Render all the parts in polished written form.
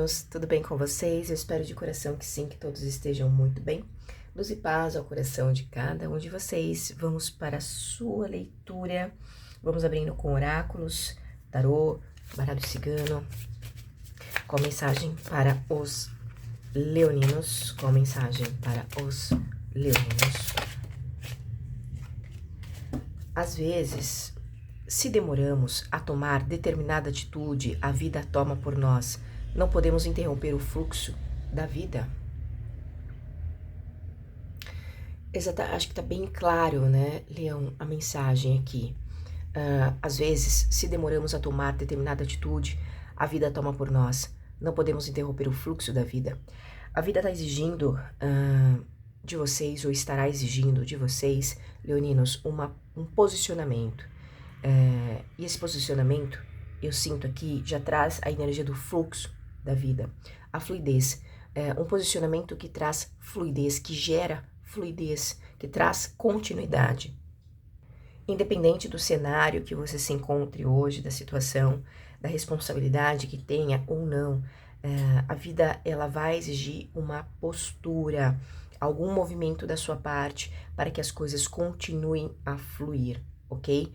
leoninos, tudo bem com vocês? Eu espero de coração que sim, que todos estejam muito bem. Luz e paz ao coração de cada um de vocês. Vamos para a sua leitura. Vamos abrindo com oráculos, tarô, baralho cigano, com mensagem para os leoninos, com mensagem para os leoninos. Às vezes, se demoramos a tomar determinada atitude, a vida toma por nós. Não podemos interromper o fluxo da vida. Acho que tá bem claro, né, Leão, a mensagem aqui. Às vezes, se demoramos a tomar determinada atitude, a vida toma por nós. Não podemos interromper o fluxo da vida. A vida está exigindo de vocês, ou estará exigindo de vocês, leoninos, um posicionamento. E esse posicionamento, eu sinto aqui, já traz a energia do fluxo da vida, a fluidez, um posicionamento que traz fluidez, que gera fluidez, que traz continuidade. Independente do cenário que você se encontre hoje, da situação, da responsabilidade que tenha ou não, a vida ela vai exigir uma postura, algum movimento da sua parte para que as coisas continuem a fluir, ok?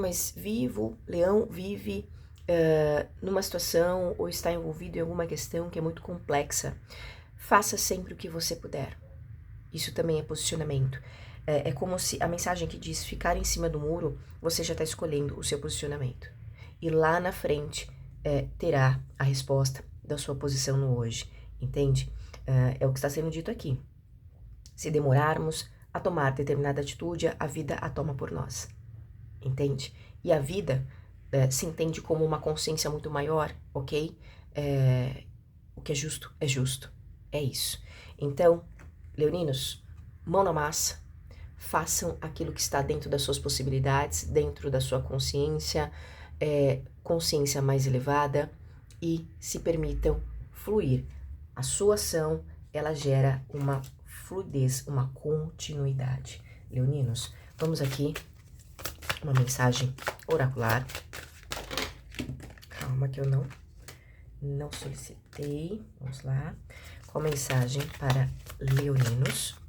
Mas Leão vive numa situação ou está envolvido em alguma questão que é muito complexa. Faça sempre o que você puder. Isso também é posicionamento. É como se a mensagem que diz ficar em cima do muro, você já está escolhendo o seu posicionamento. E lá na frente terá a resposta da sua posição no hoje, entende? É o que está sendo dito aqui. Se demorarmos a tomar determinada atitude, a vida a toma por nós, entende? E a vida se entende como uma consciência muito maior, ok? O que é justo, é isso. Então, leoninos, mão na massa, façam aquilo que está dentro das suas possibilidades, dentro da sua consciência, consciência mais elevada, e se permitam fluir. A sua ação, ela gera uma fluidez, uma continuidade. Leoninos, vamos aqui, uma mensagem oracular. Calma que eu não solicitei. Vamos lá. Com mensagem para leoninos.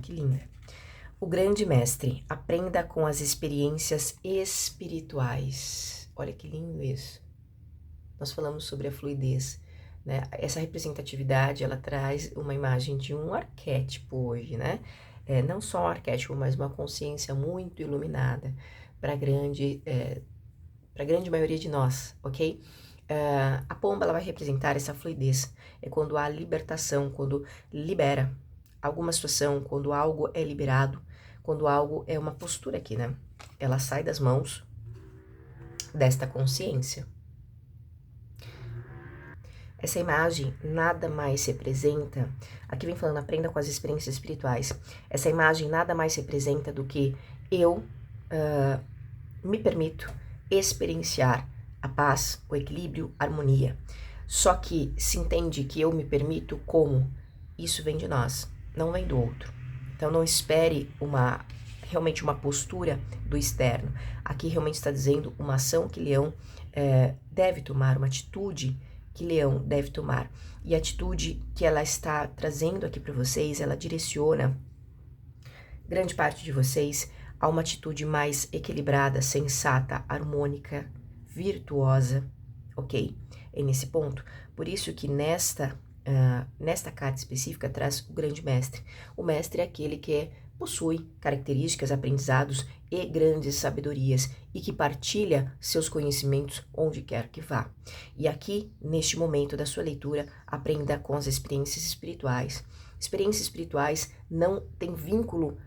Que linda. O grande mestre, aprenda com as experiências espirituais. Olha que lindo isso. Nós falamos sobre a fluidez, né? Essa representatividade, ela traz uma imagem de um arquétipo hoje, né? Não só um arquétipo, mas uma consciência muito iluminada para a grande maioria de nós, ok? A pomba, ela vai representar essa fluidez. É quando há libertação, quando libera alguma situação, quando algo é liberado, quando algo é uma postura aqui, né? Ela sai das mãos desta consciência. Essa imagem nada mais representa, aqui vem falando, aprenda com as experiências espirituais. Essa imagem nada mais representa do que eu me permito experienciar a paz, o equilíbrio, a harmonia. Só que se entende que eu me permito como isso vem de nós, não vem do outro. Então não espere realmente uma postura do externo. Aqui realmente está dizendo uma ação que Leão deve tomar, uma atitude que Leão deve tomar. E a atitude que ela está trazendo aqui para vocês, ela direciona grande parte de vocês a uma atitude mais equilibrada, sensata, harmônica, virtuosa, ok? É nesse ponto. Por isso que nesta carta específica traz o grande mestre. O mestre é aquele que possui características, aprendizados e grandes sabedorias e que partilha seus conhecimentos onde quer que vá. E aqui, neste momento da sua leitura, aprenda com as experiências espirituais. Experiências espirituais não têm vínculo,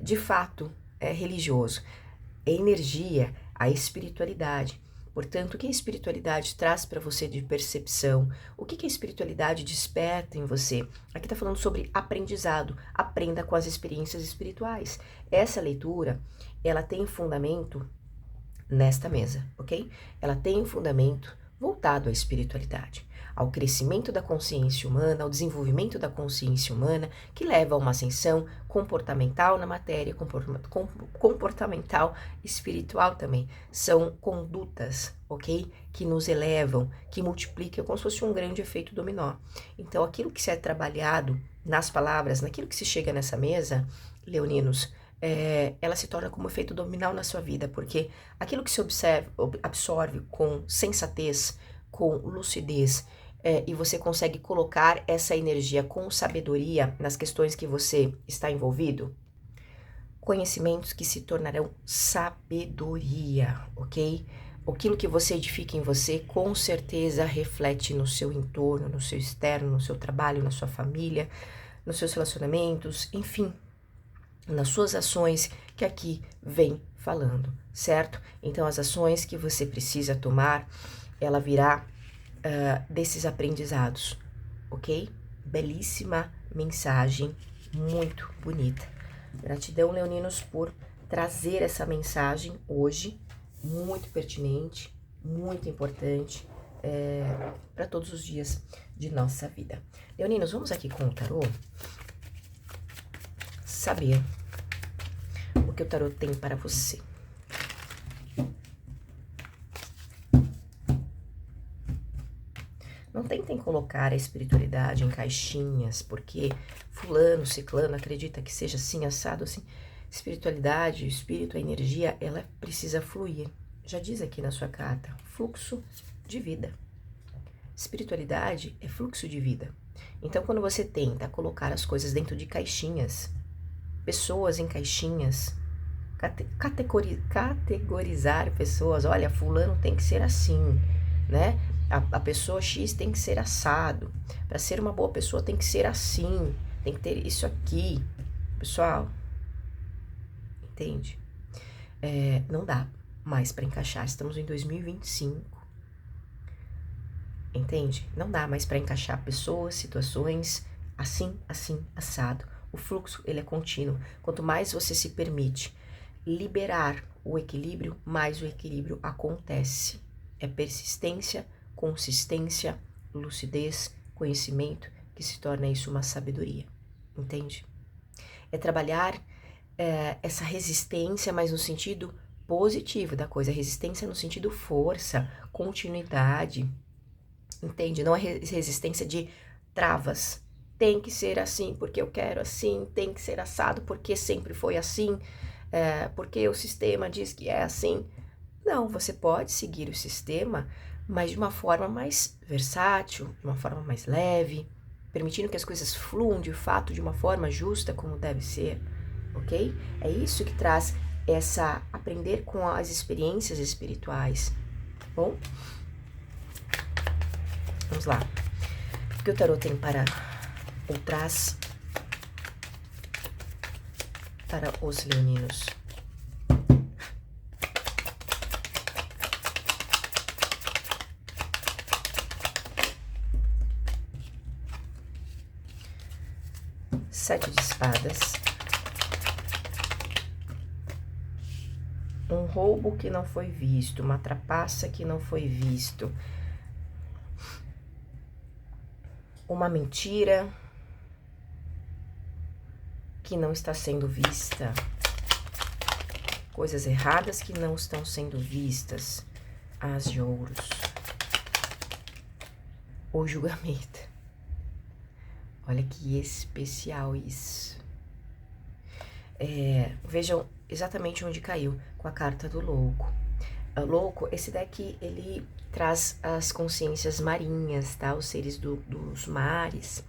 de fato, religioso. É energia, a espiritualidade. Portanto, o que a espiritualidade traz para você de percepção? O que a espiritualidade desperta em você? Aqui está falando sobre aprendizado. Aprenda com as experiências espirituais. Essa leitura, ela tem fundamento nesta mesa, ok? Ela tem um fundamento voltado à espiritualidade, ao crescimento da consciência humana, ao desenvolvimento da consciência humana, que leva a uma ascensão comportamental na matéria, comportamental espiritual também. São condutas, ok? que nos elevam, que multiplicam, como se fosse um grande efeito dominó. Então, aquilo que se é trabalhado nas palavras, naquilo que se chega nessa mesa, leoninos, ela se torna como efeito dominó na sua vida, porque aquilo que se absorve com sensatez, com lucidez, e você consegue colocar essa energia com sabedoria nas questões que você está envolvido, conhecimentos que se tornarão sabedoria, ok? Aquilo que você edifica em você, com certeza reflete no seu entorno, no seu externo, no seu trabalho, na sua família, nos seus relacionamentos, enfim, nas suas ações que aqui vem falando, certo? Então, as ações que você precisa tomar, ela virá desses aprendizados, ok? Belíssima mensagem, muito bonita. Gratidão, leoninos, por trazer essa mensagem hoje, muito pertinente, muito importante para todos os dias de nossa vida. Leoninos, vamos aqui com o tarô saber o que o tarô tem para você. Não tentem colocar a espiritualidade em caixinhas, porque fulano, ciclano acredita que seja assim, assado, assim. Espiritualidade, o espírito, a energia, ela precisa fluir. Já diz aqui na sua carta, fluxo de vida. Espiritualidade é fluxo de vida. Então, quando você tenta colocar as coisas dentro de caixinhas, pessoas em caixinhas, categorizar pessoas, olha, fulano tem que ser assim, né? A pessoa X tem que ser assado. Para ser uma boa pessoa tem que ser assim. Tem que ter isso aqui. Pessoal, entende? Não dá mais para encaixar. Estamos em 2025. Entende? Não dá mais para encaixar pessoas, situações assim, assado. O fluxo, ele é contínuo. Quanto mais você se permite liberar o equilíbrio, mais o equilíbrio acontece. É persistência, consistência, lucidez, conhecimento, que se torna isso uma sabedoria, entende? É trabalhar essa resistência, mas no sentido positivo da coisa, resistência no sentido força, continuidade, entende? Não é resistência de travas, tem que ser assim porque eu quero assim, tem que ser assado porque sempre foi assim, porque o sistema diz que é assim. Não, você pode seguir o sistema, mas de uma forma mais versátil, de uma forma mais leve, permitindo que as coisas fluam de fato de uma forma justa como deve ser, ok? É isso que traz essa aprender com as experiências espirituais, tá bom? Vamos lá. O que o tarô tem para ou traz para os leoninos? Sete de espadas. Um roubo que não foi visto, uma trapaça que não foi visto. Uma mentira que não está sendo vista. Coisas erradas que não estão sendo vistas. As de ouros. O julgamento. Olha que especial isso. Vejam exatamente onde caiu, com a carta do louco. O louco, esse deck, ele traz as consciências marinhas, tá? Os seres dos mares.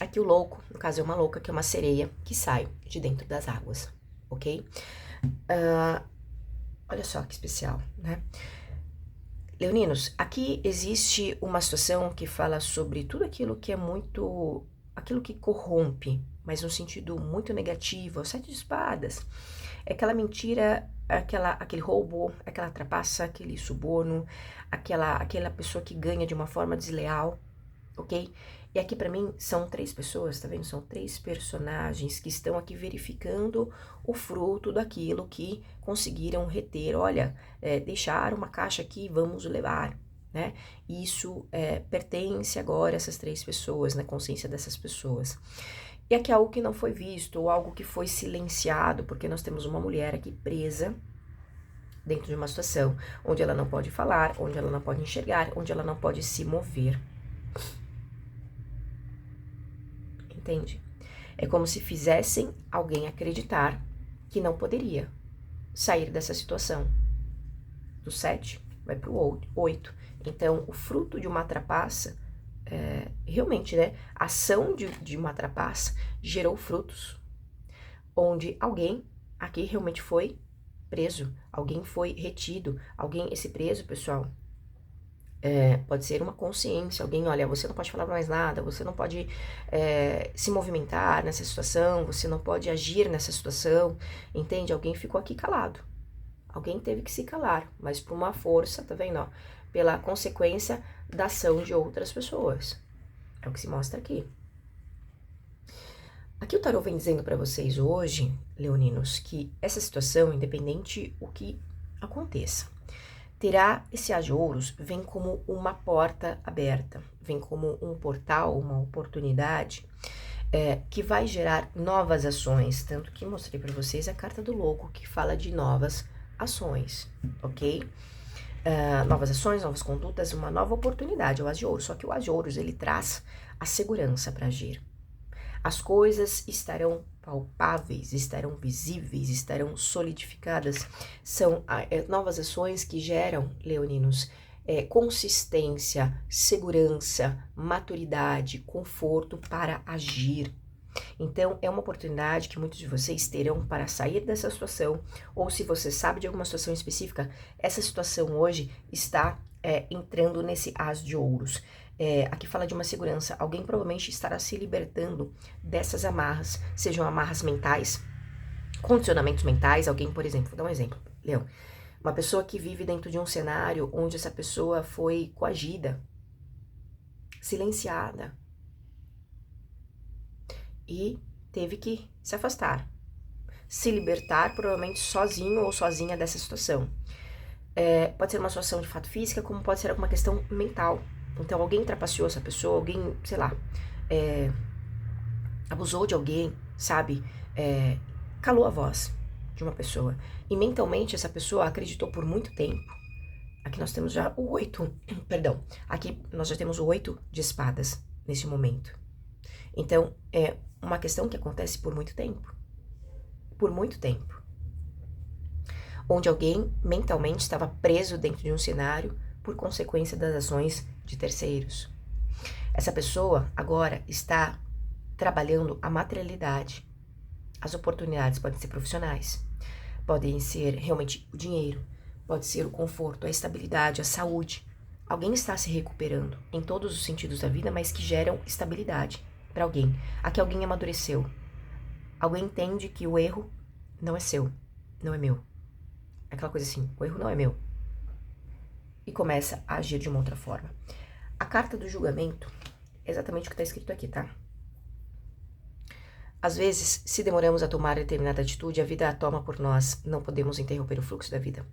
Aqui o louco, no caso é uma louca, que é uma sereia que sai de dentro das águas, ok? Olha só que especial, né? Leoninos, aqui existe uma situação que fala sobre tudo aquilo que é muito... aquilo que corrompe, mas no sentido muito negativo. O sete de espadas é aquela mentira, aquele roubo, aquela trapaça, aquele suborno, aquela pessoa que ganha de uma forma desleal, ok? E aqui pra mim são três pessoas, tá vendo? São três personagens que estão aqui verificando o fruto daquilo que conseguiram reter. Olha, deixar uma caixa aqui, vamos levar, né? Isso pertence agora a essas três pessoas, na consciência dessas pessoas. E aqui é algo que não foi visto, ou algo que foi silenciado, porque nós temos uma mulher aqui presa dentro de uma situação onde ela não pode falar, onde ela não pode enxergar, onde ela não pode se mover. Entende? É como se fizessem alguém acreditar que não poderia sair dessa situação. Do 7 vai para o 8. Então, o fruto de uma trapaça, realmente, né? A ação de uma trapaça gerou frutos. Onde alguém aqui realmente foi preso, alguém foi retido, esse preso, pessoal, pode ser uma consciência, alguém, olha, você não pode falar mais nada, você não pode se movimentar nessa situação, você não pode agir nessa situação, entende? Alguém ficou aqui calado, alguém teve que se calar, mas por uma força, tá vendo, ó, pela consequência da ação de outras pessoas, é o que se mostra aqui. Aqui o tarô vem dizendo para vocês hoje, leoninos, que essa situação, independente o que aconteça, terá esse As de Ouros, vem como uma porta aberta, vem como um portal, uma oportunidade que vai gerar novas ações, tanto que mostrei para vocês a carta do louco, que fala de novas ações, ok? Novas ações, novas condutas, uma nova oportunidade, é o As de Ouros, só que o As de Ouros, ele traz a segurança para agir. As coisas estarão palpáveis, estarão visíveis, estarão solidificadas. São novas ações que geram, leoninos, consistência, segurança, maturidade, conforto para agir. Então, é uma oportunidade que muitos de vocês terão para sair dessa situação, ou se você sabe de alguma situação específica, essa situação hoje está entrando nesse As de Ouros. Aqui fala de uma segurança, alguém provavelmente estará se libertando dessas amarras, sejam amarras mentais, condicionamentos mentais, alguém, por exemplo, vou dar um exemplo, Leão, uma pessoa que vive dentro de um cenário onde essa pessoa foi coagida, silenciada, e teve que se afastar, se libertar, provavelmente sozinho ou sozinha dessa situação. Pode ser uma situação de fato física, como pode ser alguma questão mental. Então, alguém trapaceou essa pessoa, alguém, sei lá, abusou de alguém, sabe? Calou a voz de uma pessoa. E mentalmente essa pessoa acreditou por muito tempo. Aqui nós temos já o 8, perdão. Aqui nós já temos o 8 de espadas nesse momento. Então, é uma questão que acontece por muito tempo. Por muito tempo. Onde alguém mentalmente estava preso dentro de um cenário por consequência das ações de terceiros. Essa pessoa agora está trabalhando a materialidade. As oportunidades podem ser profissionais, podem ser realmente o dinheiro, pode ser o conforto, a estabilidade, a saúde. Alguém está se recuperando em todos os sentidos da vida, mas que geram estabilidade para alguém. Aqui alguém amadureceu. Alguém entende que o erro não é seu, não é meu. Aquela coisa assim, o erro não é meu. E começa a agir de uma outra forma. A carta do julgamento é exatamente o que está escrito aqui, tá? Às vezes, se demoramos a tomar determinada atitude, a vida a toma por nós. Não podemos interromper o fluxo da vida.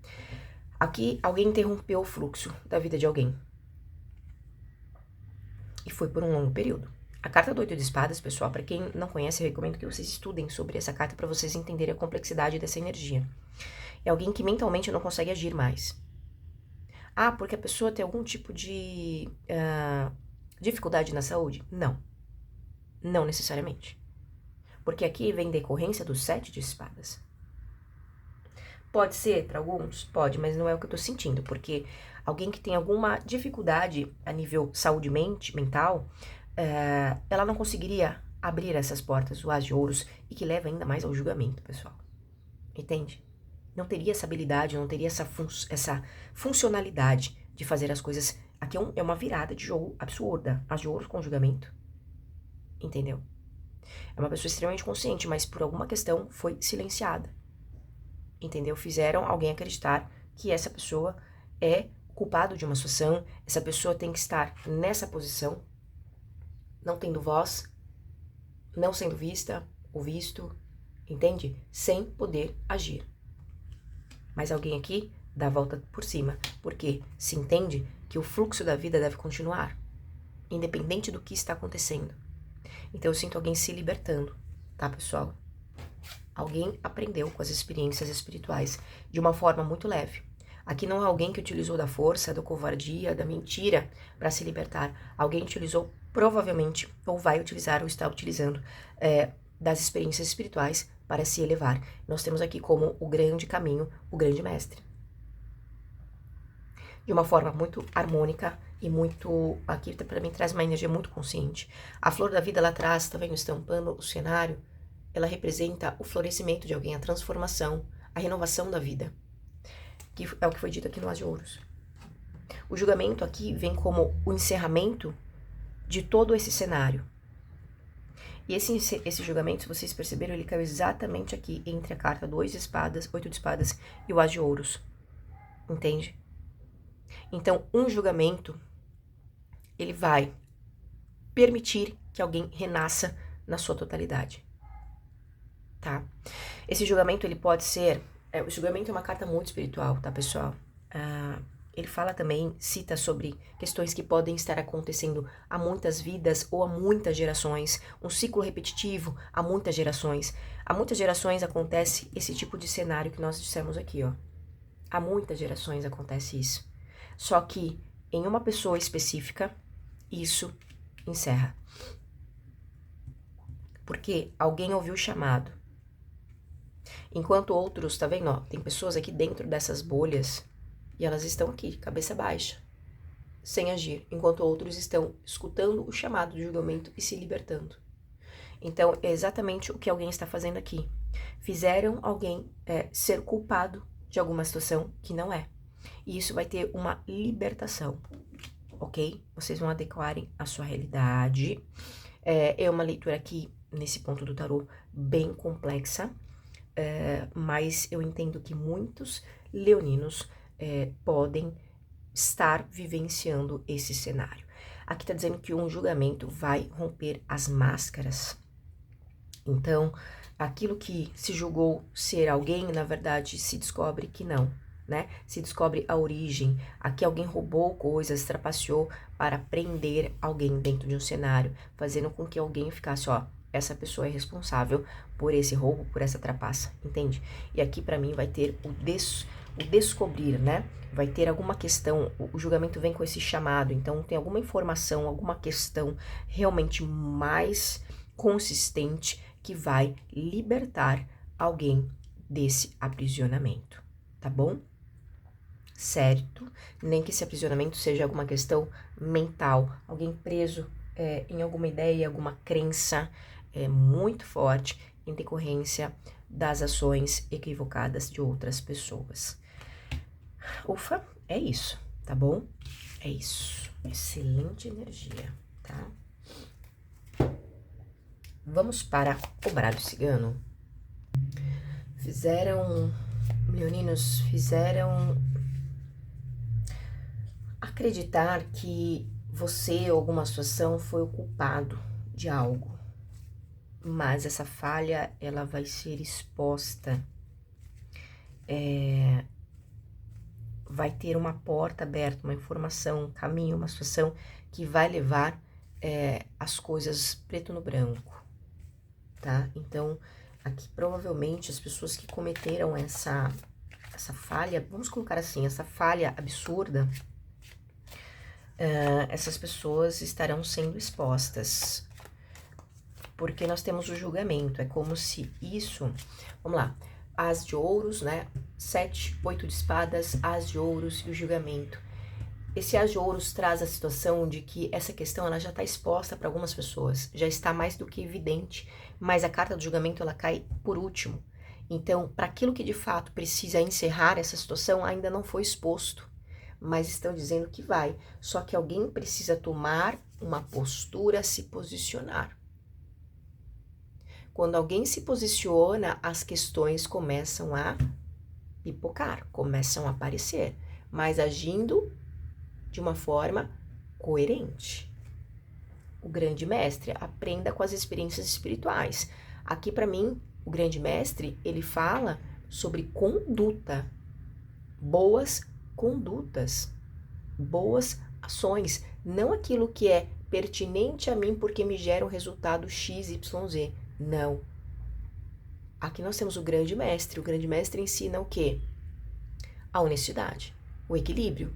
Aqui, alguém interrompeu o fluxo da vida de alguém. E foi por um longo período. A carta do 8 de espadas, pessoal, para quem não conhece, eu recomendo que vocês estudem sobre essa carta para vocês entenderem a complexidade dessa energia. É alguém que mentalmente não consegue agir mais. Ah, porque a pessoa tem algum tipo de dificuldade na saúde? Não. Não necessariamente. Porque aqui vem decorrência do 7 de espadas. Pode ser para alguns? Pode, mas não é o que eu tô sentindo. Porque alguém que tem alguma dificuldade a nível saúde mental, ela não conseguiria abrir essas portas, o As de Ouros, e que leva ainda mais ao julgamento, pessoal. Entende? Não teria essa habilidade, não teria essa funcionalidade de fazer as coisas. Aqui é uma virada de jogo absurda. As de Ouros com julgamento. Entendeu? É uma pessoa extremamente consciente, mas por alguma questão foi silenciada. Entendeu? Fizeram alguém acreditar que essa pessoa é culpado de uma situação, essa pessoa tem que estar nessa posição, não tendo voz, não sendo vista ou visto, entende? Sem poder agir. Mas alguém aqui dá a volta por cima, porque se entende que o fluxo da vida deve continuar, independente do que está acontecendo. Então eu sinto alguém se libertando, tá, pessoal? Alguém aprendeu com as experiências espirituais de uma forma muito leve. Aqui não é alguém que utilizou da força, da covardia, da mentira para se libertar. Alguém utilizou, provavelmente, ou vai utilizar, ou está utilizando, das experiências espirituais para se elevar. Nós temos aqui como o grande caminho, o grande mestre. De uma forma muito harmônica e muito, aqui para mim traz uma energia muito consciente. A flor da vida lá atrás, tá vendo, estampando o cenário, ela representa o florescimento de alguém, a transformação, a renovação da vida, que é o que foi dito aqui no As de Ouros. O julgamento aqui vem como o encerramento de todo esse cenário. E esse julgamento, se vocês perceberam, ele caiu exatamente aqui, entre a carta 2 de espadas, 8 de espadas e o As de Ouros. Entende? Então, um julgamento, ele vai permitir que alguém renasça na sua totalidade. Tá? Esse julgamento, ele pode ser... o julgamento é uma carta muito espiritual, tá, pessoal? Ele fala também, cita sobre questões que podem estar acontecendo há muitas vidas ou há muitas gerações, um ciclo repetitivo há muitas gerações. Há muitas gerações acontece esse tipo de cenário que nós dissemos aqui, ó. Há muitas gerações acontece isso. Só que em uma pessoa específica, isso encerra. Porque alguém ouviu o chamado. Enquanto outros, tá vendo, ó, tem pessoas aqui dentro dessas bolhas e elas estão aqui, cabeça baixa, sem agir, enquanto outros estão escutando o chamado do julgamento e se libertando. Então, é exatamente o que alguém está fazendo aqui. Fizeram alguém ser culpado de alguma situação que não é. E isso vai ter uma libertação, ok? Vocês vão adequarem a sua realidade. É uma leitura aqui, nesse ponto do tarô, bem complexa, mas eu entendo que muitos leoninos podem estar vivenciando esse cenário. Aqui tá dizendo que um julgamento vai romper as máscaras. Então, aquilo que se julgou ser alguém, na verdade, se descobre que não, né? Se descobre a origem. Aqui alguém roubou coisas, trapaceou para prender alguém dentro de um cenário, fazendo com que alguém ficasse, ó, essa pessoa é responsável por esse roubo, por essa trapaça, entende? E aqui para mim vai ter o descobrir, né? Vai ter alguma questão, o julgamento vem com esse chamado, então tem alguma informação, alguma questão realmente mais consistente que vai libertar alguém desse aprisionamento, tá bom? Certo? Nem que esse aprisionamento seja alguma questão mental, alguém preso em alguma ideia, alguma crença muito forte em decorrência das ações equivocadas de outras pessoas. Ufa, é isso, tá bom? É isso. Excelente energia, tá? Vamos para o baralho cigano. Leoninos fizeram acreditar que você ou alguma situação foi o culpado de algo. Mas essa falha, ela vai ser exposta. Vai ter uma porta aberta, uma informação, um caminho, uma situação que vai levar as coisas preto no branco, tá? Então, aqui provavelmente as pessoas que cometeram essa falha, vamos colocar assim, essa falha absurda, essas pessoas estarão sendo expostas, porque nós temos o julgamento, é como se isso, vamos lá, As de Ouros, né, 7, 8 de espadas, As de Ouros e o julgamento. Esse As de Ouros traz a situação de que essa questão ela já está exposta para algumas pessoas, já está mais do que evidente, mas a carta do julgamento ela cai por último. Então, para aquilo que de fato precisa encerrar essa situação, ainda não foi exposto, mas estão dizendo que vai. Só que alguém precisa tomar uma postura, se posicionar. Quando alguém se posiciona, as questões começam a pipocar, começam a aparecer, mas agindo de uma forma coerente. O grande mestre, aprenda com as experiências espirituais. Aqui, para mim, o grande mestre, ele fala sobre conduta, boas condutas, boas ações, não aquilo que é pertinente a mim porque me gera um resultado XYZ. Não. Aqui nós temos o grande mestre. O grande mestre ensina o quê? A honestidade, o equilíbrio,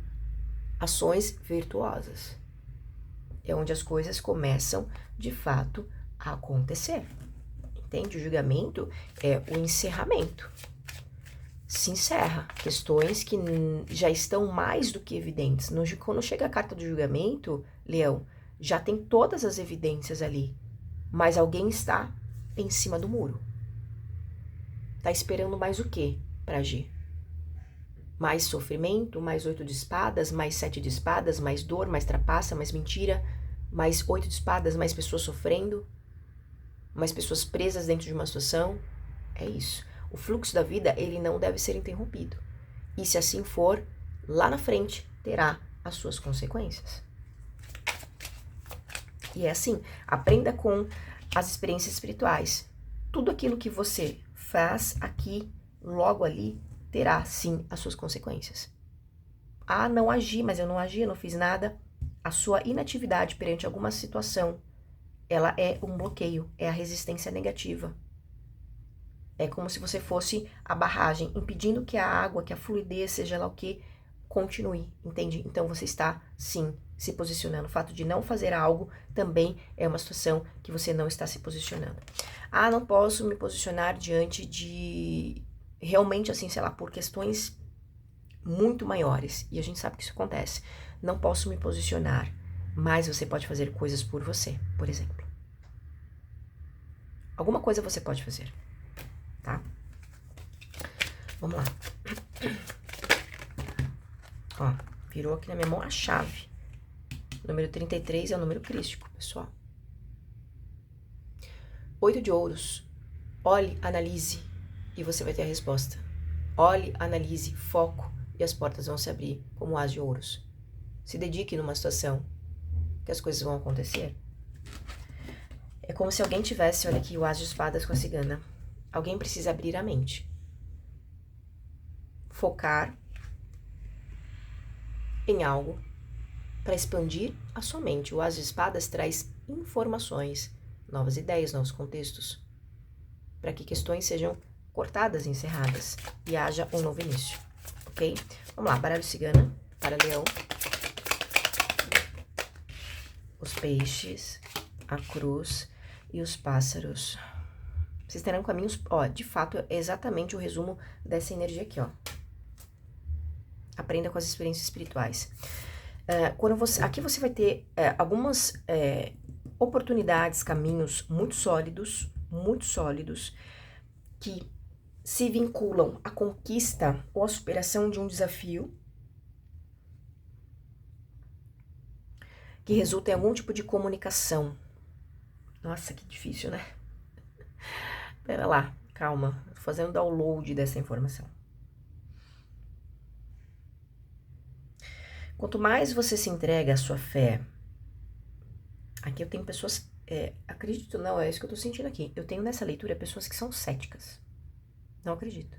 ações virtuosas. É onde as coisas começam, de fato, a acontecer. Entende? O julgamento é o encerramento. Se encerra questões que já estão mais do que evidentes. Quando chega a carta do julgamento, Leão, já tem todas as evidências ali, mas alguém está em cima do muro. Está esperando mais o quê para agir? Mais sofrimento, mais 8 de espadas, mais 7 de espadas, mais dor, mais trapaça, mais mentira, mais 8 de espadas, mais pessoas sofrendo, mais pessoas presas dentro de uma situação. É isso. O fluxo da vida, ele não deve ser interrompido. E se assim for, lá na frente terá as suas consequências. E é assim, aprenda com as experiências espirituais. Tudo aquilo que você faz aqui, logo ali, terá sim as suas consequências. Ah, não agi, mas eu não agi, eu não fiz nada. A sua inatividade perante alguma situação, ela é um bloqueio, é a resistência negativa. É como se você fosse a barragem, impedindo que a água, que a fluidez, seja lá o que, continue, entende? Então você está, sim, se posicionando. O fato de não fazer algo também é uma situação que você não está se posicionando. Ah, não posso me posicionar diante de, realmente assim, sei lá, por questões muito maiores. E a gente sabe que isso acontece. Não posso me posicionar, mas você pode fazer coisas por você, por exemplo. Alguma coisa você pode fazer. Tá? Vamos lá. Ó, virou aqui na minha mão a chave. Número 33 é o número crístico, pessoal. 8 de ouros. Olhe, analise e você vai ter a resposta. Olhe, analise, foco e as portas vão se abrir como o as de ouros. Se dedique numa situação que as coisas vão acontecer. É como se alguém tivesse, olha aqui, o as de espadas com a cigana. Alguém precisa abrir a mente. Focar em algo para expandir a sua mente. O as de espadas traz informações, novas ideias, novos contextos, para que questões sejam cortadas, encerradas e haja um novo início, ok? Vamos lá, baralho cigana para leão. Os peixes, a cruz e os pássaros. Vocês terão caminhos, ó, de fato, é exatamente o resumo dessa energia aqui, ó. Aprenda com as experiências espirituais. Aqui você vai ter algumas oportunidades, caminhos muito sólidos, que se vinculam à conquista ou à superação de um desafio que resulta em algum tipo de comunicação. Nossa, que difícil, né? Pera lá, calma, tô fazendo download dessa informação. Quanto mais você se entrega à sua fé, aqui eu tenho pessoas, acredito não, é isso que eu tô sentindo aqui. Eu tenho nessa leitura pessoas que são céticas. Não acredito.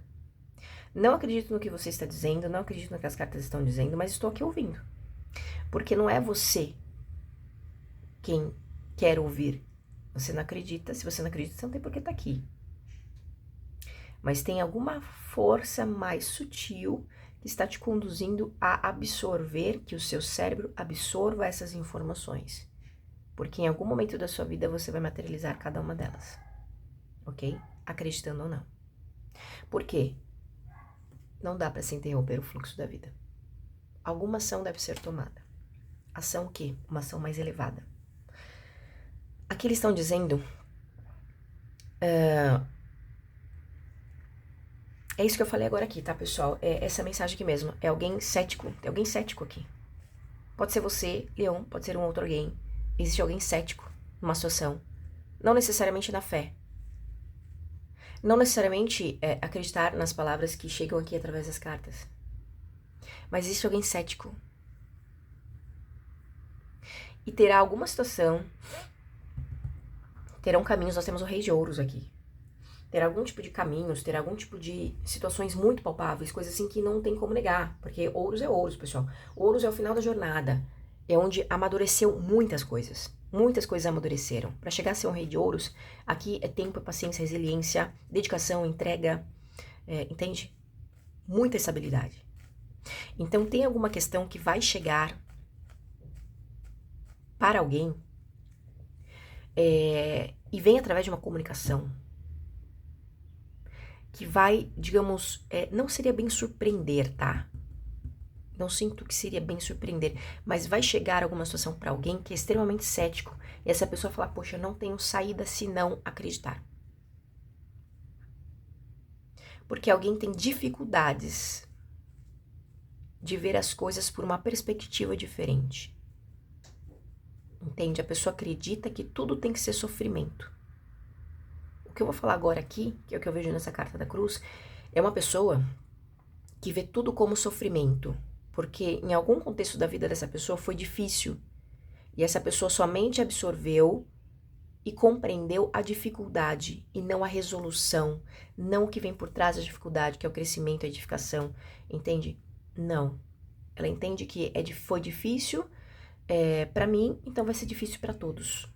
Não acredito no que você está dizendo, não acredito no que as cartas estão dizendo, mas estou aqui ouvindo. Porque não é você quem quer ouvir. Você não acredita, se você não acredita, você não tem por que estar aqui. Mas tem alguma força mais sutil que está te conduzindo a absorver, que o seu cérebro absorva essas informações. Porque em algum momento da sua vida você vai materializar cada uma delas. Ok? Acreditando ou não. Por quê? Não dá para se interromper o fluxo da vida. Alguma ação deve ser tomada. Ação o quê? Uma ação mais elevada. Aqui eles estão dizendo... É isso que eu falei agora aqui, tá, pessoal? É essa mensagem aqui mesmo. É alguém cético. Tem alguém cético aqui. Pode ser você, leão, pode ser um outro alguém. Existe alguém cético numa situação. Não necessariamente na fé. Não necessariamente acreditar nas palavras que chegam aqui através das cartas. Mas existe alguém cético. E terá alguma situação... Terão caminhos, nós temos o Rei de Ouros aqui. Terá algum tipo de caminhos, terá algum tipo de situações muito palpáveis, coisas assim que não tem como negar, porque ouros é ouros, pessoal. Ouros é o final da jornada, é onde amadureceu muitas coisas. Muitas coisas amadureceram. Para chegar a ser um rei de ouros, aqui é tempo, é paciência, resiliência, dedicação, entrega, entende? Muita estabilidade. Então tem alguma questão que vai chegar para alguém e vem através de uma comunicação que vai, digamos, não seria bem surpreender, tá? Não sinto que seria bem surpreender, mas vai chegar alguma situação para alguém que é extremamente cético e essa pessoa falar, poxa, eu não tenho saída se não acreditar. Porque alguém tem dificuldades de ver as coisas por uma perspectiva diferente. Entende? A pessoa acredita que tudo tem que ser sofrimento. O que eu vou falar agora aqui, que é o que eu vejo nessa carta da cruz, é uma pessoa que vê tudo como sofrimento. Porque em algum contexto da vida dessa pessoa foi difícil. E essa pessoa somente absorveu e compreendeu a dificuldade e não a resolução. Não o que vem por trás da dificuldade, que é o crescimento, a edificação. Entende? Não. Ela entende que foi difícil para mim, então vai ser difícil para todos.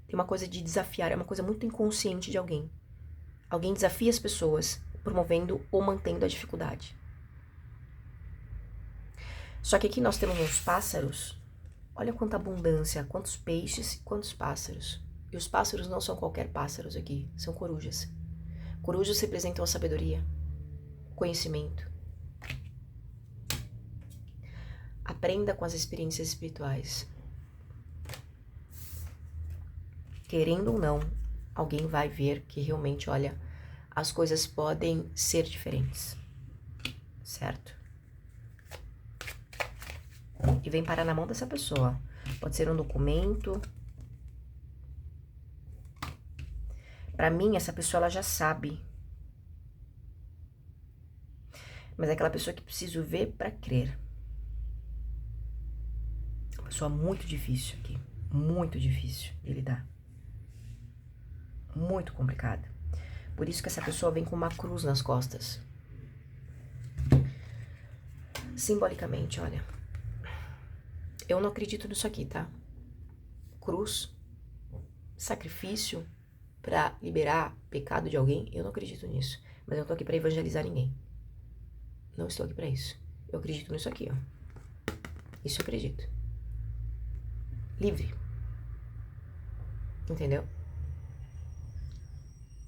Tem uma coisa de desafiar, é uma coisa muito inconsciente de alguém. Alguém desafia as pessoas, promovendo ou mantendo a dificuldade. Só que aqui nós temos uns pássaros. Olha quanta abundância, quantos peixes, quantos pássaros. E os pássaros não são qualquer pássaros aqui, são corujas. Corujas representam a sabedoria, conhecimento. Aprenda com as experiências espirituais. Querendo ou não, alguém vai ver que realmente, olha, as coisas podem ser diferentes. Certo? E vem parar na mão dessa pessoa. Pode ser um documento. Pra mim, essa pessoa, ela já sabe. Mas é aquela pessoa que preciso ver pra crer. Uma pessoa muito difícil aqui. Muito difícil de lidar. Muito complicada. Por isso que essa pessoa vem com uma cruz nas costas. Simbolicamente, olha. Eu não acredito nisso aqui, tá? Cruz, sacrifício pra liberar pecado de alguém, eu não acredito nisso. Mas eu não tô aqui pra evangelizar ninguém. Não estou aqui pra isso. Eu acredito nisso aqui, ó. Isso eu acredito. Livre. Entendeu?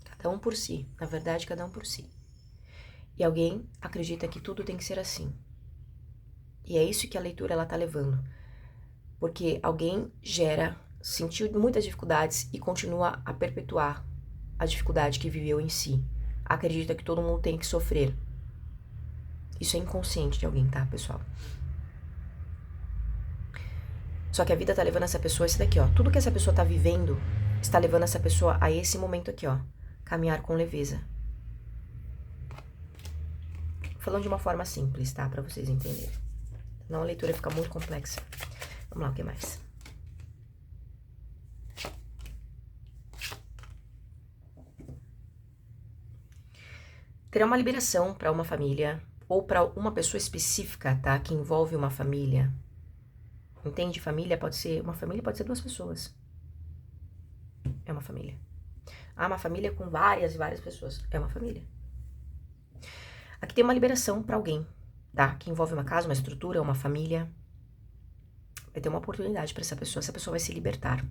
Cada um por si. Na verdade, cada um por si. E alguém acredita que tudo tem que ser assim. E é isso que a leitura ela tá levando. Porque alguém sentiu muitas dificuldades e continua a perpetuar a dificuldade que viveu em si. Acredita que todo mundo tem que sofrer. Isso é inconsciente de alguém, tá, pessoal? Só que a vida tá levando essa pessoa a esse daqui, ó. Tudo que essa pessoa tá vivendo está levando essa pessoa a esse momento aqui, ó. Caminhar com leveza. Falando de uma forma simples, tá? Pra vocês entenderem. Não, a leitura fica muito complexa. Vamos lá, o que mais? Terá uma liberação para uma família ou para uma pessoa específica, tá? Que envolve uma família. Entende? Família pode ser duas pessoas. É uma família. Ah, uma família com várias e várias pessoas. É uma família. Aqui tem uma liberação para alguém, tá? Que envolve uma casa, uma estrutura, uma família. Vai ter uma oportunidade para essa pessoa. Essa pessoa vai se libertar.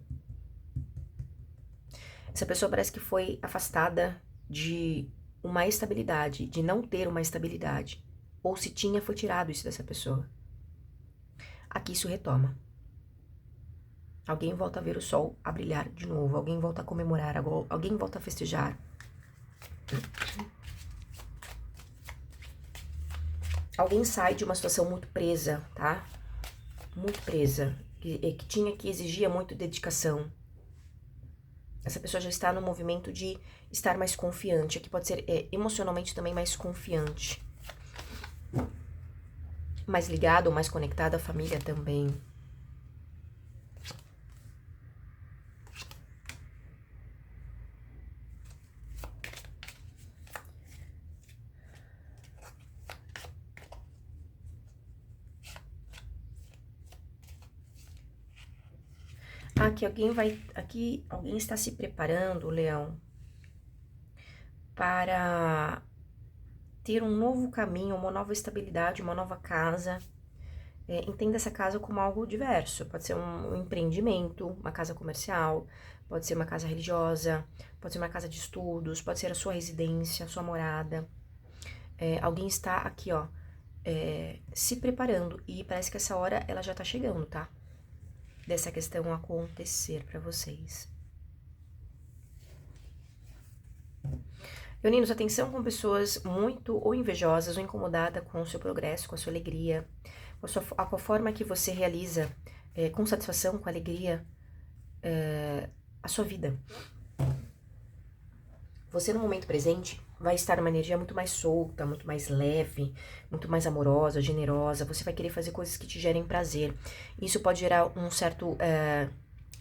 Essa pessoa parece que foi afastada de uma estabilidade, de não ter uma estabilidade. Ou se tinha, foi tirado isso dessa pessoa. Aqui isso retoma. Alguém volta a ver o sol a brilhar de novo. Alguém volta a comemorar. Alguém volta a festejar. Alguém sai de uma situação muito presa, tá? Muito presa. Que exigia muito dedicação. Essa pessoa já está no movimento de estar mais confiante. Aqui pode ser emocionalmente também mais confiante. Mais ligado ou mais conectado à família também. Aqui alguém está se preparando, Leão, para ter um novo caminho, uma nova estabilidade, uma nova casa. Entenda essa casa como algo diverso. Pode ser um empreendimento, uma casa comercial, pode ser uma casa religiosa, pode ser uma casa de estudos, pode ser a sua residência, a sua morada. Alguém está aqui, ó, se preparando, e parece que essa hora ela já tá chegando, tá? Dessa questão acontecer pra vocês. Leoninos, atenção com pessoas muito ou invejosas ou incomodadas com o seu progresso, com a sua alegria, com a forma que você realiza com satisfação, com alegria, a sua vida. Você no momento presente vai estar numa energia muito mais solta, muito mais leve, muito mais amorosa, generosa. Você vai querer fazer coisas que te gerem prazer. Isso pode gerar um certo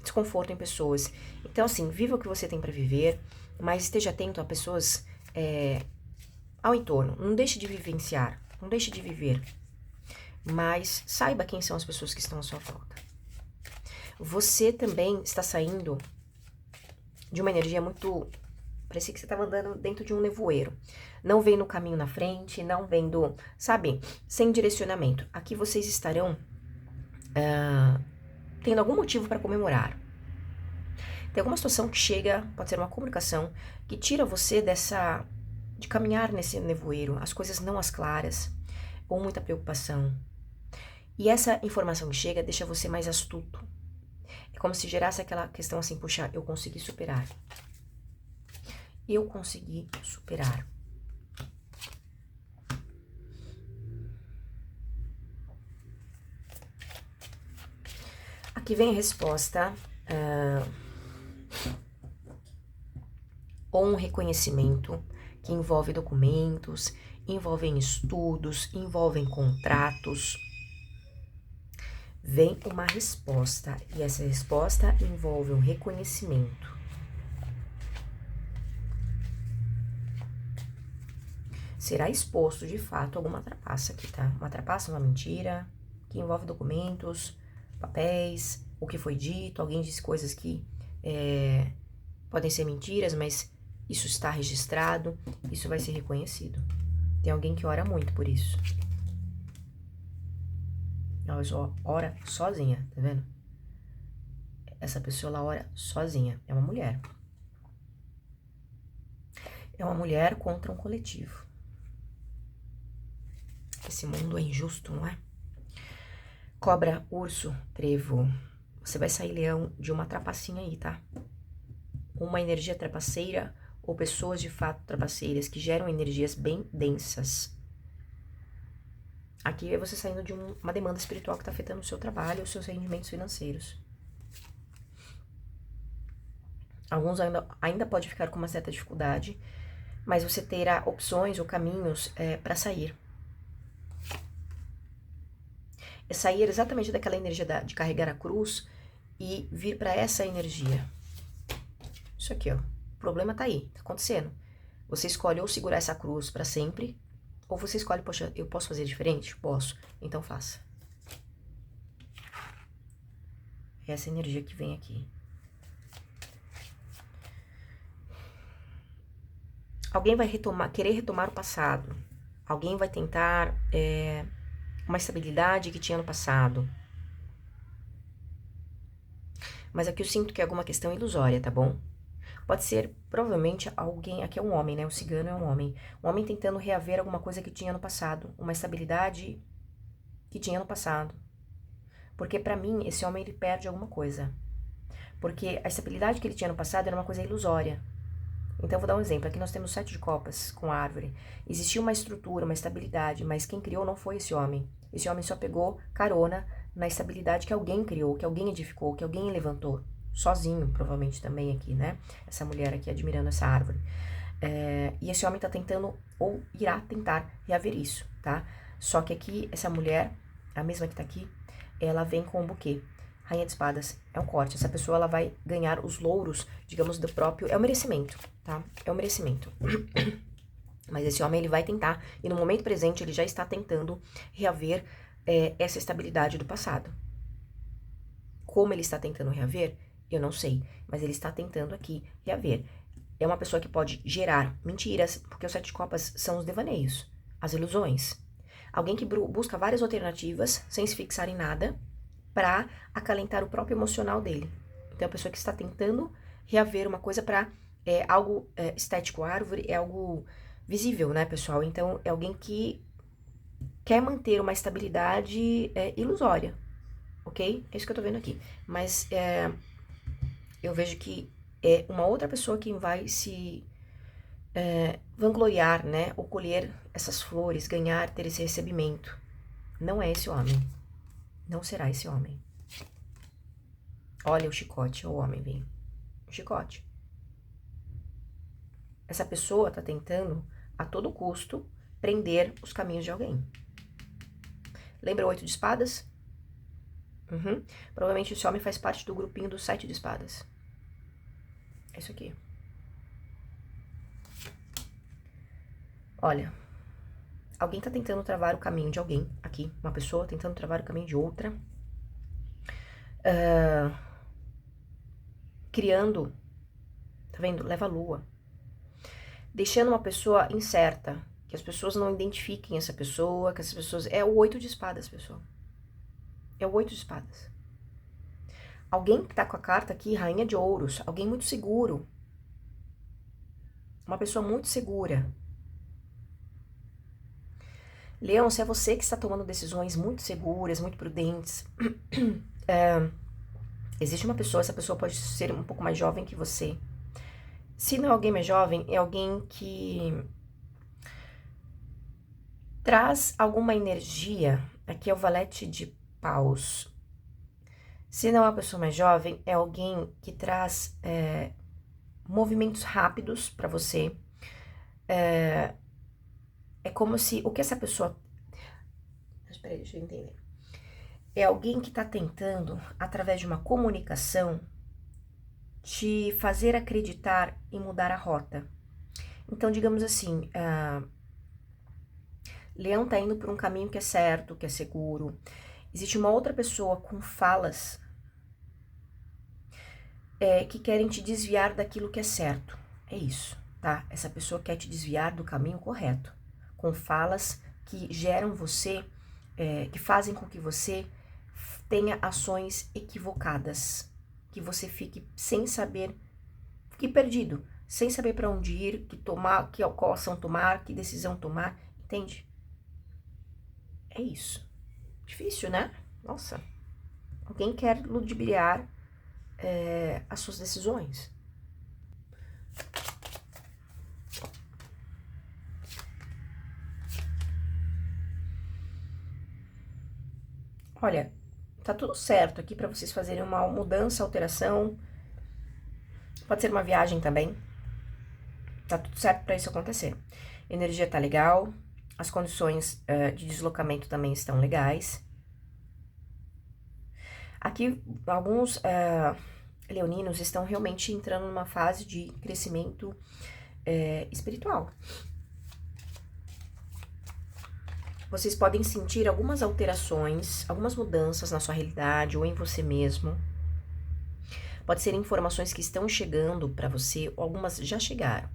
desconforto em pessoas. Então, assim, viva o que você tem para viver, mas esteja atento a pessoas ao entorno. Não deixe de vivenciar, não deixe de viver. Mas saiba quem são as pessoas que estão à sua volta. Você também está saindo de uma energia muito... Parecia que você estava andando dentro de um nevoeiro. Não vendo o caminho na frente, não vendo, sabe, sem direcionamento. Aqui vocês estarão tendo algum motivo para comemorar. Tem alguma situação que chega, pode ser uma comunicação, que tira você de caminhar nesse nevoeiro, as coisas não as claras, ou muita preocupação. E essa informação que chega deixa você mais astuto. É como se gerasse aquela questão assim, puxa, eu consegui superar. Eu consegui superar. Aqui vem a resposta, ou um reconhecimento que envolve documentos, envolve estudos, envolve contratos. Vem uma resposta, e essa resposta envolve um reconhecimento. Será exposto, de fato, alguma trapaça aqui, tá? Uma trapaça, uma mentira, que envolve documentos, papéis, o que foi dito, alguém disse coisas que podem ser mentiras, mas isso está registrado, isso vai ser reconhecido. Tem alguém que ora muito por isso. Ela só ora sozinha, tá vendo? Essa pessoa, ela ora sozinha, é uma mulher. É uma mulher contra um coletivo. Esse mundo é injusto, não é? Cobra, urso, trevo. Você vai sair, leão, de uma trapacinha aí, tá? Uma energia trapaceira ou pessoas de fato trapaceiras que geram energias bem densas. Aqui é você saindo de uma demanda espiritual que está afetando o seu trabalho, os seus rendimentos financeiros. Alguns ainda pode ficar com uma certa dificuldade, mas você terá opções ou caminhos para sair. É sair exatamente daquela energia de carregar a cruz e vir para essa energia. Isso aqui, ó. O problema tá aí, tá acontecendo. Você escolhe ou segurar essa cruz para sempre, ou você escolhe, poxa, eu posso fazer diferente? Posso. Então faça. É essa energia que vem aqui. Alguém vai querer retomar o passado. Alguém vai tentar uma estabilidade que tinha no passado. Mas aqui eu sinto que é alguma questão ilusória, tá bom? Pode ser, provavelmente, alguém... Aqui é um homem, né? O cigano é um homem. Um homem tentando reaver alguma coisa que tinha no passado. Uma estabilidade que tinha no passado. Porque, pra mim, esse homem, ele perde alguma coisa. Porque a estabilidade que ele tinha no passado era uma coisa ilusória. Então, eu vou dar um exemplo. Aqui nós temos 7 de copas com a árvore. Existia uma estrutura, uma estabilidade, mas quem criou não foi esse homem. Esse homem só pegou carona na estabilidade que alguém criou, que alguém edificou, que alguém levantou. Sozinho, provavelmente, também aqui, né? Essa mulher aqui admirando essa árvore. E esse homem tá tentando, ou irá tentar reaver isso, tá? Só que aqui, essa mulher, a mesma que tá aqui, ela vem com um buquê. Rainha de espadas, é um corte. Essa pessoa, ela vai ganhar os louros, digamos, do próprio... É o merecimento, tá? É o merecimento. Mas esse homem, ele vai tentar, e no momento presente, ele já está tentando reaver essa estabilidade do passado. como ele está tentando reaver, eu não sei, mas ele está tentando aqui reaver. É uma pessoa que pode gerar mentiras, porque os 7 de copas são os devaneios, as ilusões. Alguém que busca várias alternativas, sem se fixar em nada, para acalentar o próprio emocional dele. Então, é uma pessoa que está tentando reaver uma coisa para algo estético. A árvore é algo visível, né, pessoal? Então, é alguém que quer manter uma estabilidade ilusória, ok? É isso que eu tô vendo aqui. Mas eu vejo que é uma outra pessoa quem vai se vangloriar, né? Ou colher essas flores, ganhar, ter esse recebimento. Não é esse homem. Não será esse homem. Olha o chicote, o homem vem. O chicote. Essa pessoa tá tentando, a todo custo, prender os caminhos de alguém. Lembra o 8 de espadas? Uhum. Provavelmente esse homem faz parte do grupinho do 7 de espadas. É isso aqui. Olha, alguém tá tentando travar o caminho de alguém aqui. Uma pessoa tentando travar o caminho de outra. Criando, tá vendo? Leva a lua. Deixando uma pessoa incerta. Que as pessoas não identifiquem essa pessoa, que as pessoas... É o 8 de espadas, pessoal. É o 8 de espadas. Alguém que tá com a carta aqui, rainha de ouros. Alguém muito seguro. Uma pessoa muito segura. Leão, se é você que está tomando decisões muito seguras, muito prudentes, existe uma pessoa, essa pessoa pode ser um pouco mais jovem que você. Se não é alguém mais jovem, é alguém que traz alguma energia. Aqui é o valete de paus. Se não é uma pessoa mais jovem, é alguém que traz movimentos rápidos para você. É como se... O que essa pessoa... Espera aí, deixa eu entender. É alguém que está tentando, através de uma comunicação, te fazer acreditar em mudar a rota. Então, digamos assim, Leão tá indo por um caminho que é certo, que é seguro. Existe uma outra pessoa com falas que querem te desviar daquilo que é certo. É isso, tá? Essa pessoa quer te desviar do caminho correto, com falas que geram você, que fazem com que você tenha ações equivocadas, que você fique sem saber, fique perdido, sem saber para onde ir, qual ação tomar, que decisão tomar, entende? É isso. Difícil, né? Nossa. Alguém quer ludibriar as suas decisões. Olha, tá tudo certo aqui para vocês fazerem uma mudança, alteração. Pode ser uma viagem também. Tá tudo certo para isso acontecer. A energia tá legal. As condições de deslocamento também estão legais. Aqui, alguns leoninos estão realmente entrando numa fase de crescimento espiritual. Vocês podem sentir algumas alterações, algumas mudanças na sua realidade ou em você mesmo. Pode ser informações que estão chegando para você, ou algumas já chegaram,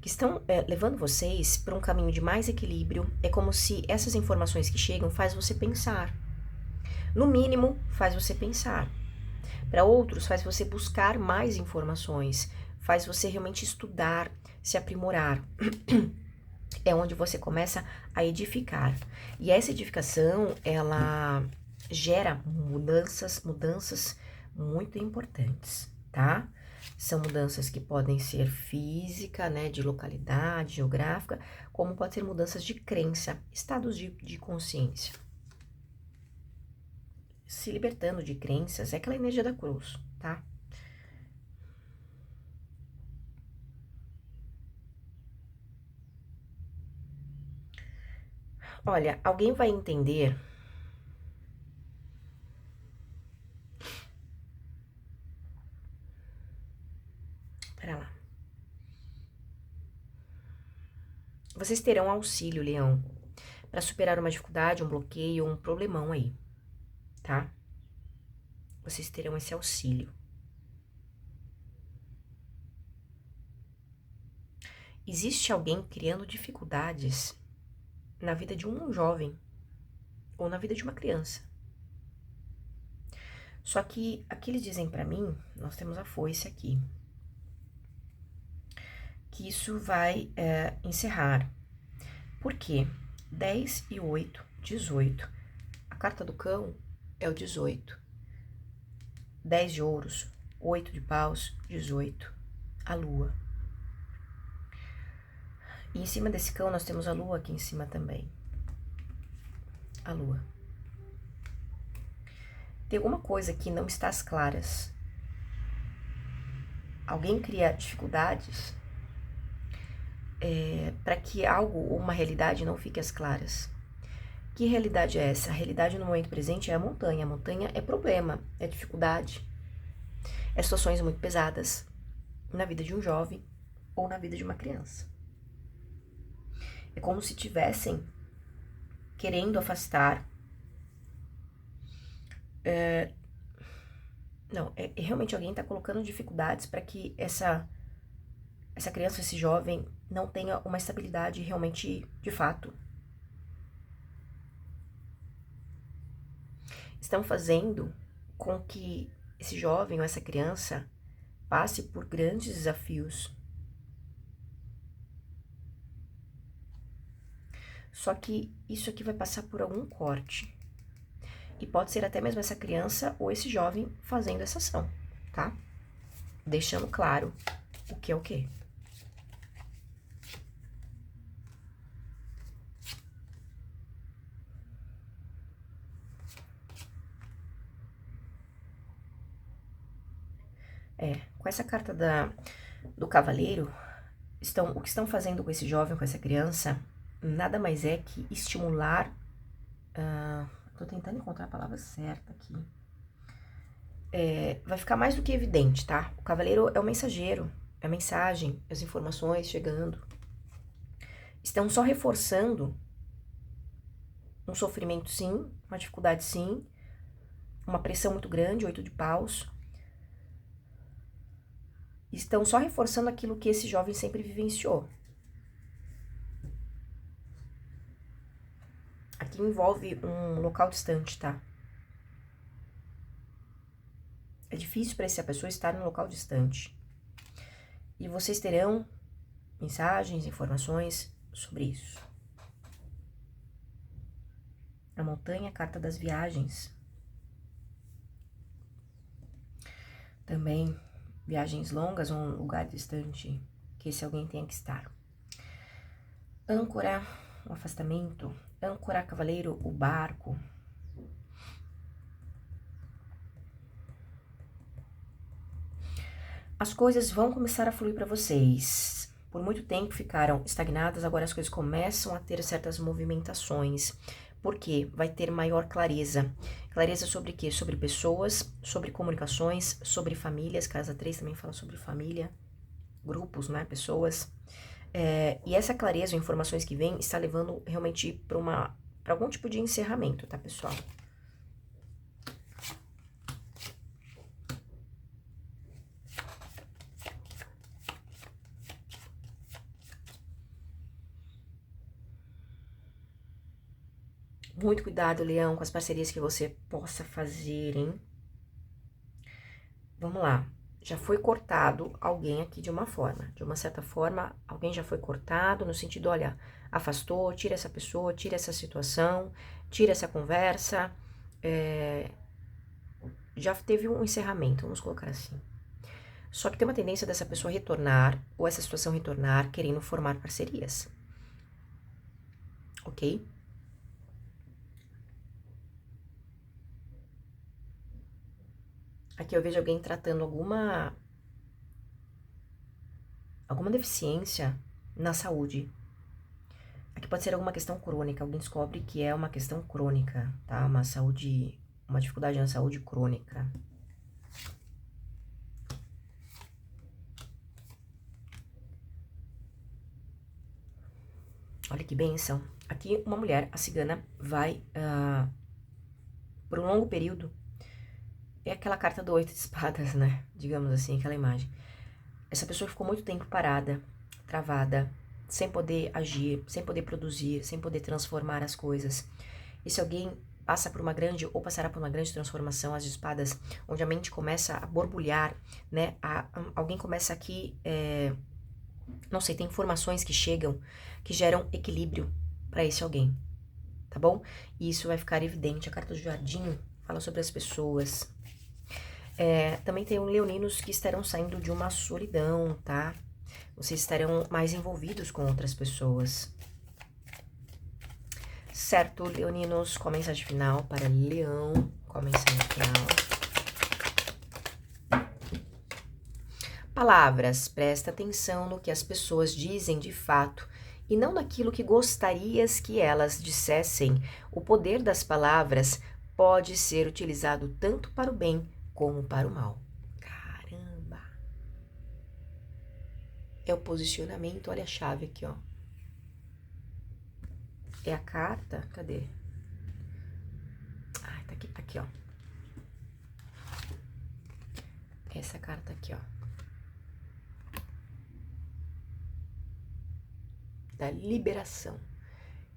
que estão levando vocês para um caminho de mais equilíbrio. É como se essas informações que chegam faz você pensar. No mínimo, faz você pensar. Para outros, faz você buscar mais informações, faz você realmente estudar, se aprimorar. É onde você começa a edificar. E essa edificação, ela gera mudanças muito importantes, tá? São mudanças que podem ser física, né, de localidade, geográfica, como pode ser mudanças de crença, estados de consciência. Se libertando de crenças, é aquela energia da cruz, tá? Olha, alguém vai entender. Pera lá. Vocês terão auxílio, Leão, para superar uma dificuldade, um bloqueio, um problemão aí, tá? vocês terão esse auxílio. Existe alguém criando dificuldades na vida de um jovem ou na vida de uma criança. Só que aqui eles dizem pra mim, nós temos a foice aqui, que isso vai encerrar. Por quê? 10 e 8, 18. A carta do cão é o 18. 10 de ouros, 8 de paus, 18. A lua. E em cima desse cão nós temos a lua aqui em cima também. A lua. Tem alguma coisa que não está às claras. Alguém cria dificuldades para que algo ou uma realidade não fique às claras. Que realidade é essa? A realidade no momento presente é a montanha. A montanha é problema, é dificuldade, é situações muito pesadas na vida de um jovem ou na vida de uma criança. É como se tivessem querendo afastar. Realmente alguém está colocando dificuldades para que essa criança, esse jovem, não tenha uma estabilidade realmente de fato. Estão fazendo com que esse jovem ou essa criança passe por grandes desafios. Só que isso aqui vai passar por algum corte. E pode ser até mesmo essa criança ou esse jovem fazendo essa ação, tá? Deixando claro o que é o quê. Com essa carta do cavaleiro, o que estão fazendo com esse jovem, com essa criança, nada mais é que estimular. Tô tentando encontrar a palavra certa aqui. Vai ficar mais do que evidente, tá? O cavaleiro é o mensageiro, é a mensagem, as informações chegando. Estão só reforçando um sofrimento, sim, uma dificuldade, sim, uma pressão muito grande, 8 de paus. Estão só reforçando aquilo que esse jovem sempre vivenciou. Aqui envolve um local distante, tá? É difícil para essa pessoa estar num local distante. E vocês terão mensagens, informações sobre isso. A montanha, a carta das viagens. Também viagens longas ou um lugar distante que esse alguém tenha que estar. Âncora, o afastamento. Âncora, cavaleiro, o barco. As coisas vão começar a fluir para vocês. Por muito tempo ficaram estagnadas, agora as coisas começam a ter certas movimentações. Por quê? Vai ter maior clareza. Clareza sobre o quê? Sobre pessoas, sobre comunicações, sobre famílias. Casa 3 também fala sobre família, grupos, né? Pessoas. E essa clareza, informações que vem, está levando realmente para algum tipo de encerramento, tá, pessoal? Muito cuidado, Leão, com as parcerias que você possa fazer, hein? Vamos lá. Já foi cortado alguém aqui de uma forma. De uma certa forma, alguém já foi cortado no sentido, olha, afastou, tira essa pessoa, tira essa situação, tira essa conversa. Já teve um encerramento, vamos colocar assim. Só que tem uma tendência dessa pessoa retornar, ou essa situação retornar, querendo formar parcerias. Ok? Aqui eu vejo alguém tratando alguma deficiência na saúde. Aqui pode ser alguma questão crônica, alguém descobre que é uma questão crônica, tá? Uma dificuldade na saúde crônica. Olha que bênção. Aqui uma mulher, a cigana, vai por um longo período É aquela carta do 8 de espadas, né? Digamos assim, aquela imagem. Essa pessoa ficou muito tempo parada, travada, sem poder agir, sem poder produzir, sem poder transformar as coisas. E se alguém passa por uma grande, ou passará por uma grande transformação, as espadas, onde a mente começa a borbulhar, né? Alguém começa aqui, não sei, tem informações que chegam, que geram equilíbrio para esse alguém, tá bom? E isso vai ficar evidente. A carta do jardim fala sobre as pessoas. Também tem leoninos que estarão saindo de uma solidão, tá? Vocês estarão mais envolvidos com outras pessoas. Certo, leoninos, qual a mensagem final para Leão? Qual a mensagem final? Palavras, presta atenção no que as pessoas dizem de fato e não naquilo que gostarias que elas dissessem. O poder das palavras pode ser utilizado tanto para o bem como para o mal. Caramba! É o posicionamento, olha a chave aqui, ó. É a carta, cadê? Ah, tá aqui, ó. Essa carta aqui, ó. Da liberação.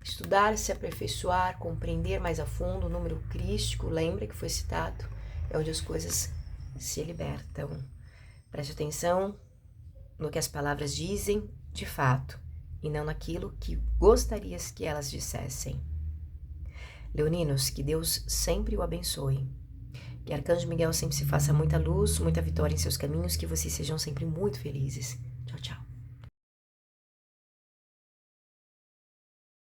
Estudar, se aperfeiçoar, compreender mais a fundo o número crístico, lembra que foi citado? É onde as coisas se libertam. Preste atenção no que as palavras dizem de fato e não naquilo que gostarias que elas dissessem. Leoninos, que Deus sempre o abençoe. Que Arcanjo Miguel sempre se faça muita luz, muita vitória em seus caminhos, que vocês sejam sempre muito felizes.